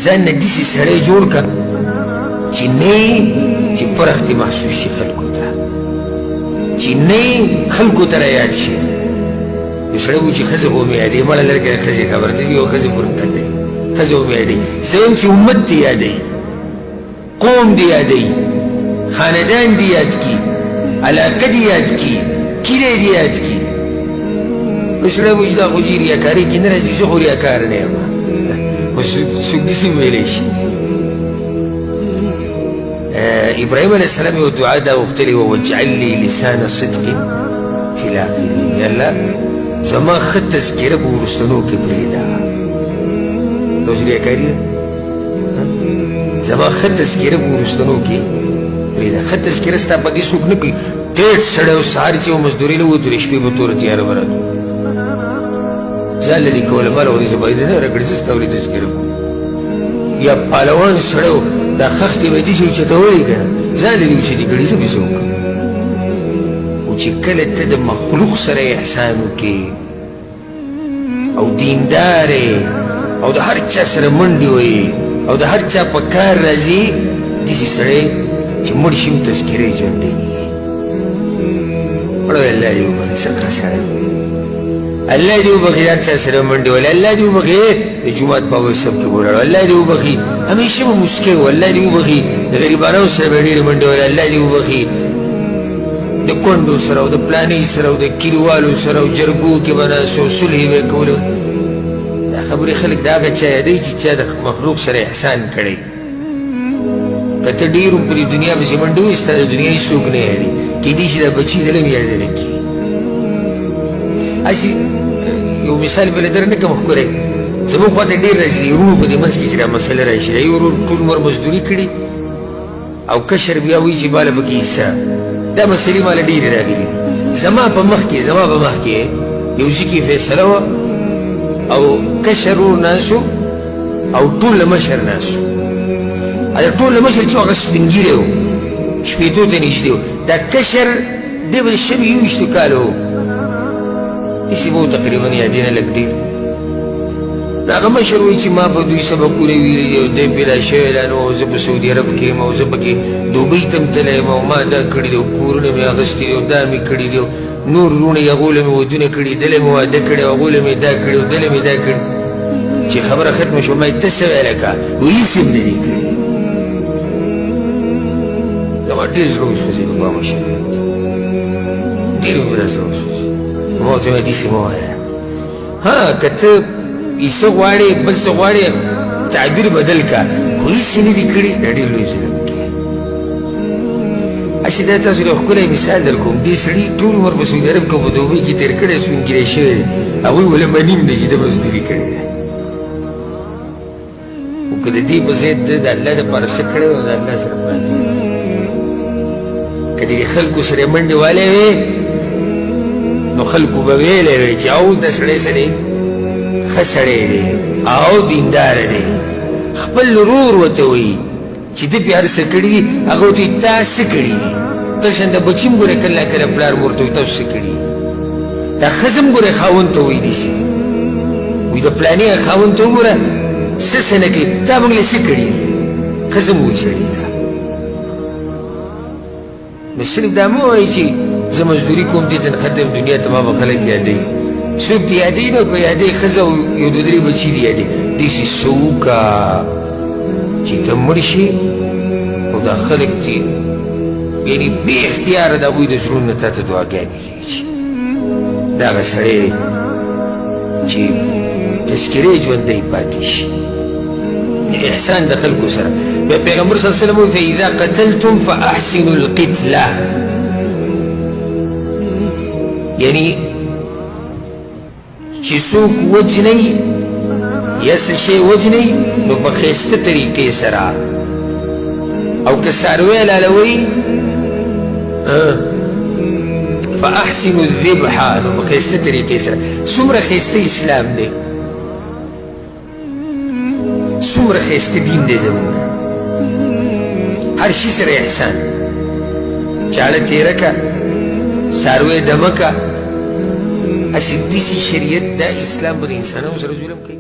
ځان نه داسې سړی جوړ کړه چې نه چې فرق دې محسوس شي خلکو ته، چې نه خلکو ته رایاد شي. یو سړی و چې ښځه به مې یادوي، مړه لرګی د ښځې خبره ده، یو ښځې پورې کتئ ښځه به مې یادوي. زه یم چې امت دې یادوي، قوم دې یادوي، خاندان دې یاد کړي، علاقه دې یاد کړي، کلی دې یاد کړي. نو سړی به چې دا خو چې ریاکاري کې نه راځي، زه خو ریاکار نه یم، خو څوک داسې ویلی شي. ابراهیم علیه السلام یو دعا دا غوښتلې وه، واجعل لي لسان صدق فی الاخرین. یا الله زما ښه تذکره په وروستنو کې پرېږده. دا اوس ریاکاري ده؟ زما ښه تذکره په وروستنو کې پرېږده. ښه تذکره ستا په دې څوک نه کوي. ټیټ سړی او سهار چې و مزدورۍ نه ووتو، شپې به توره تیاره به راتلو، ځان لرې کوله ماله ورځې زه باید نه راکړې، زه ستا ولې تذکره کوم. یا پهلوان سړی و، دا خښتې به یې داسې اوچتولی که نه، ځان لرې اوچتې کړي، زه به یې څه وکړم. خو چې کله ته د مخلوق سره احسان وکړې او دیندار او د هر چا سره منډې وهې او د هر چا په کار راځي، داسې سړی چې مړ شي هم تذکره یې ژوندی وي. مړ وی الله دې وبخښي، سکه سړی الله دې وبخښي، هر چا سره منډې وهلې، الله دې وبخښي د جومات په وصف کې ولاړ، الله دې وبخښي همیشه به مسکی و، الله دې وبخښي د غریبانو سره به ډېرې منډې وهلې، الله دې وبخښي د کونډو سره او د پلانۍ سره او د کلیوالو سره او جرګو کې به ناست او صلحې به یې کولې. دا خبرې خلک د هغه چا یادوي چې چا د مخلوق سره احسان کړی. که ته ډېر په دې دنیا پسې منډې وهې، ستا د دنیا هېڅوک نه یادوي، کېدای شي دا بچي دله هم یادونه کړي. هسې یو مثال بله در نه کوم ښکلی، زموږ خوا ته ډېر راځي وروڼو په دې منځ کې چې دا مسله راشي. یو ورور ټول عمر مزدوري کړي او کشر بیا وایي چې باله پکې حصه. دا مسلې ماله ډېرې راغلي. زما په مخ کې یو ځای کې فیصله وه او کشر ورور ناست او ټول له مشر ناست. دا ټول له مشر چې هغه سپین ږیری و، شپېتو ته نږدې و. دا کشر دی به د شل یوویشتو کاله و، داسې به و تقریبا یادېنه لږ ډېر. د هغه مشر وایي چې ما به دوی سبقونه ویلي دي او دی پیدا شوی لا نه و، زه په سعودي عرب کې یم او زه پکې دوبۍ ته هم تللی یم او ما دا کړي دي او کورونه مې اخیستي دي او دا مې کړي دي او نور وروڼه یې هغو له مې ودونه کړي، دله مې واده کړی او هغو له مې دا کړي او دله مې دا کړي. چې خبره ختمه شوه ما یې ته څه ویله که وایي هېڅ یې هم نه دي کړي. زما ډېر زړه وسوځېد په مشر باندې، ډېر مې را زړه وسوځېد. ما ورته ویل داسې مه وایه، ها که ته عیسی غواړې بل څه غواړې تعبیر بدل که، خو هېڅ یې نه دي کړي، دا ډېر لوی ظلم کوي. هسې دا تاسو له ښکلی مثال در کوم. دې سړي ټول عمر په سعودي عرب کې په دوبۍ کې تېر کړی، سپین ږیری شوی دی، هغوی ولې منیم دی چې ده مزدوري کړې ده. خو که د دې په ضد ده د الله دپاره څه کړی او د الله سره پراته وي، که دې خلکو سره منډې والی وې نو خلکو به ویلی وی چې او دا سړی څه دی، ښه سړی دی او دیندار دی. خپل ورور ورته وایي چې ده پې هر څه کړي دي، هغه ورته وایي تا څه کړي دي. بل شان د بچي هم ګورې کله کله پلار ورته وایي تاسو څه کړي دي. دا ښځه هم ګورې خاوند ته وایي داسې، وایي د فلاني خاوند ته وګوره څه نه کوي، تا موږ له څه کړي دي. ښځه هم وایي سړي ته. نو صرف دا مه وایي چې زه مزدوري کوم دې ته ختم دنیا ته ما به خلک یادوي. څوک دې یادوي نو که یادوي ښځه او یو دوه درې بچي دې یادوي. داسې څه وکړه چې ته مړ شي او دا خلک چې یعنې بې اختیاره د هغوی د زړونو نه تا ته دعاګانې خېږي. دا هغه سړی چې تذکرې ژوندی پاتې شي، احسان د خلکو سره. بیا پیغمبر صلی الله علیه وسلم وایي فاذا قتلتم فاحسنوا القتله، یعنی چې څوک وجنئ یا څه شی وجنئ نو په ښایسته طریقې سره، او که څاروی حلالوئ فاحسنوا الذبح نو په ښایسته طریقې سره. څومره ښایسته اسلام دی، څومره ښایسته دین دی زموږ. هر شي سره احسان، چاړه تېره که، څاروی دمه که، هسې داسې شریعت دا اسلام به د انسانانو سره ظلم کوي.